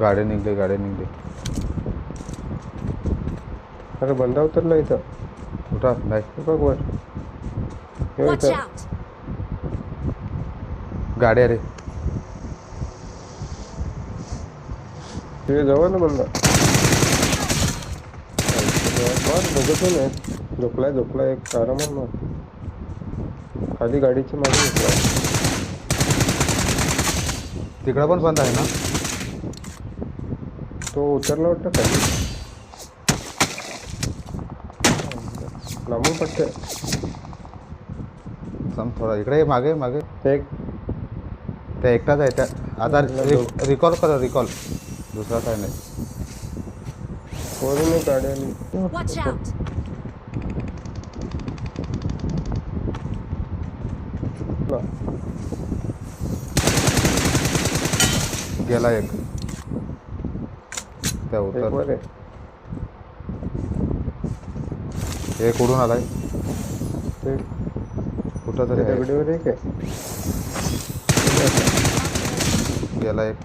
गाडी निघली, गाडी निघली. अरे बंदा उतरला इथं. कुठं नाही? हे बघ वर. हे Watch इथं. out! गाडी अरे तुझ्या जवळ ना बंदा. मार बघत नाही. झोपलाय एक आरामात मार. खाली गाडीची मागे झोपलाय. तिकडं पण बंद आहे ना? तो उतरला वाटतं खाली. लांबून पडते. सम थोडा इकडे ये, मागे मागे. ते एक त्या एकटाच आहे त्या. आता रिकॉल करा, रिकॉल. दुसरा काय नाही. वरून एक गाडी आली. Watch out! गेला एक. त्या एक उतर वर आहे. एक उडून आलाय ते कुठं तरी आहे. दगडीवर एक आहे. गेला एक.